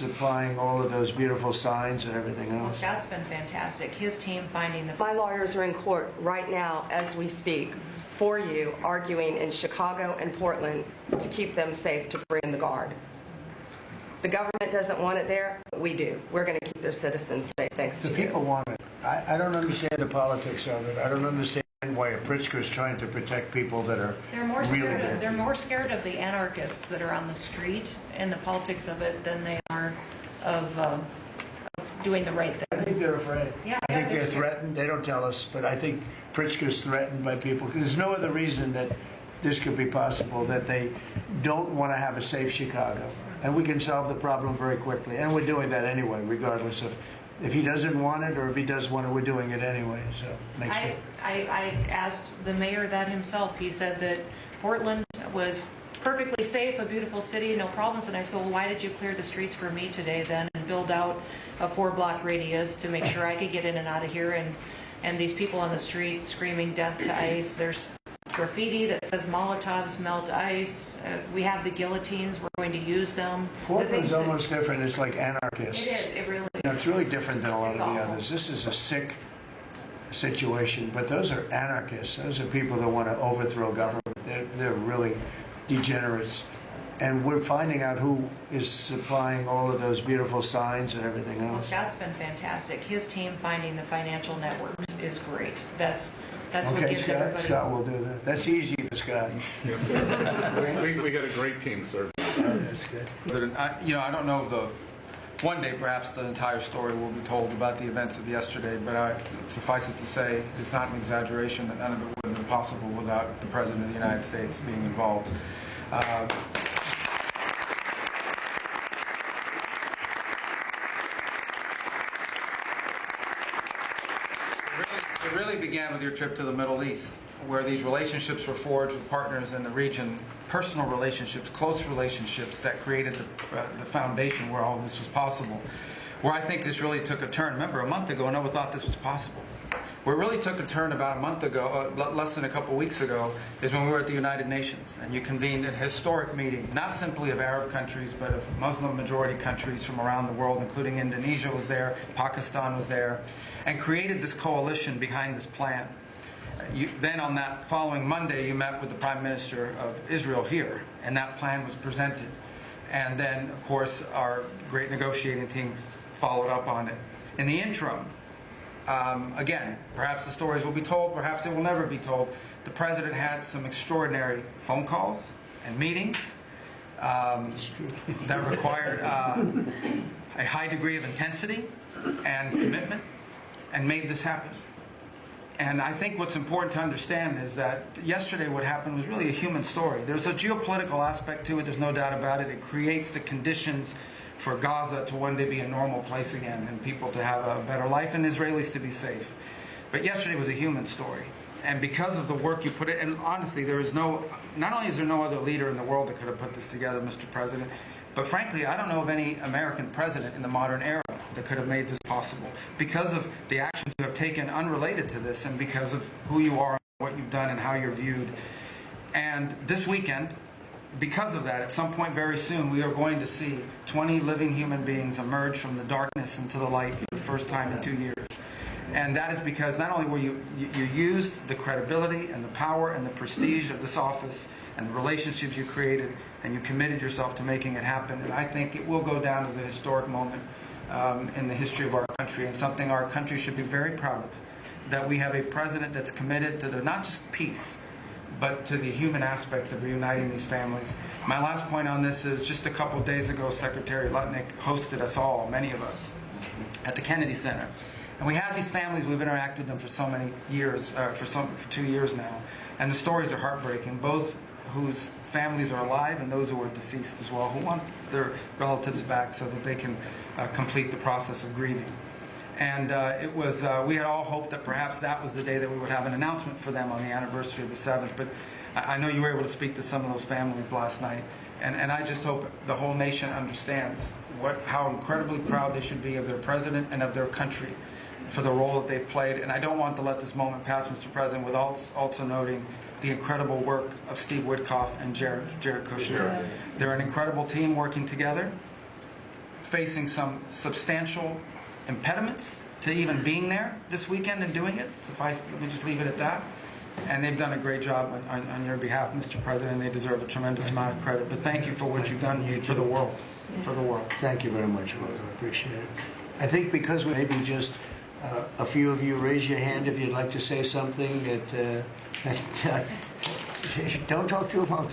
supplying all of those beautiful signs and everything Well, else? Scott's been fantastic. His team finding the... My lawyers are in court right now as we speak for you, arguing in Chicago and Portland to keep them safe, to bring in the Guard. The government doesn't want it there, but we do. We're going to keep their citizens safe thanks The to people you. want it. I don't understand the politics of it. I don't understand why Pritzker is trying to protect people that are They're more really scared bad. of, they're more scared of the anarchists that are on the street and the politics of it than they are of doing the right I thing. think they're afraid. Yeah, I think yeah, they're they- threatened. They don't tell us, but I think Pritzker's threatened by people. Because there's no other reason that this could be possible, that they don't want to have a safe Chicago. And we can solve the problem very quickly. And we're doing that anyway, regardless of if he doesn't want it or if he does want it, we're doing it anyway. So make sure. I asked the mayor that himself. He said that Portland was perfectly safe, a beautiful city, no problems. And I said, well, why did you clear the streets for me today then and build out a 4-block radius to make sure I could get in and out of here? And these people on the street screaming death to ICE. There's graffiti that says Molotovs melt ice. We have the guillotines. We're going to use them. Portland's almost different. It's like anarchists. It is. It really is. You know, it's really different than a lot It's of the awful. others. This is a sick situation, but those are anarchists. Those are people that want to overthrow government. They're really degenerates. And we're finding out who is supplying all of those beautiful signs and everything Well, else. Scott's been fantastic. His team finding the financial networks is great. That's what Okay, gives Scott, everybody... Scott will do that. That's easy for Scott. We got a great team, sir. That's good. I don't know if one day perhaps the entire story will be told about the events of yesterday, but suffice it to say, it's not an exaggeration that none of it would have been possible without the President of the United States being involved. It really began with your trip to the Middle East, where these relationships were forged with partners in the region, personal relationships, close relationships that created the foundation where all this was possible. Where I think this really took a turn. Remember, a month ago, no one thought this was possible. Where it really took a turn about a month ago, less than a couple weeks ago, is when we were at the United Nations and you convened a historic meeting, not simply of Arab countries, but of Muslim-majority countries from around the world, including Indonesia was there, Pakistan was there, and created this coalition behind this plan. Then on that following Monday, you met with the Prime Minister of Israel here, and that plan was presented. And then, of course, our great negotiating team followed up on it. In the interim, again, perhaps the stories will be told, perhaps they will never be told. The President had some extraordinary phone calls and meetings that required a high degree of intensity and commitment and made this happen. And I think what's important to understand is that yesterday what happened was really a human story. There's a geopolitical aspect to it, there's no doubt about it. It creates the conditions for Gaza to one day be a normal place again and people to have a better life and Israelis to be safe. But yesterday was a human story. And because of the work you put in, and honestly, not only is there no other leader in the world that could have put this together, Mr. President, but frankly, I don't know of any American president in the modern era that could have made this possible. Because of the actions you have taken unrelated to this and because of who you are, what you've done, and how you're viewed. And this weekend, because of that, at some point very soon, we are going to see 20 living human beings emerge from the darkness into the light for the first time in 2 years. And that is because not only were you used the credibility and the power and the prestige of this office and the relationships you created, and you committed yourself to making it happen. And I think it will go down as a historic moment in the history of our country, and something our country should be very proud of, that we have a president that's committed to not just peace, but to the human aspect of reuniting these families. My last point on this is just a couple of days ago, Secretary Lutnick hosted us all, many of us, at the Kennedy Center. And we have these families, we've interacted with them for so many years, for 2 years now. And the stories are heartbreaking, both whose families are alive and those who are deceased as well, who want their relatives back so that they can complete the process of grieving. And we had all hoped that perhaps that was the day that we would have an announcement for them on the anniversary of the 7th. But I know you were able to speak to some of those families last night. And I just hope the whole nation understands how incredibly proud they should be of their president and of their country for the role that they've played. And I don't want to let this moment pass, Mr. President, without also noting the incredible work of Steve Witkoff and Jared Kushner. They're an incredible team working together facing some substantial impediments to even being there this weekend and doing it. Let me just leave it at that. And they've done a great job on your behalf, Mr. President. They deserve a tremendous amount of credit. But thank you for what you've done for the world. For the world. Thank you very much, Rose. I appreciate it. I think because maybe just a few of you raise your hand if you'd like to say something that don't talk too long.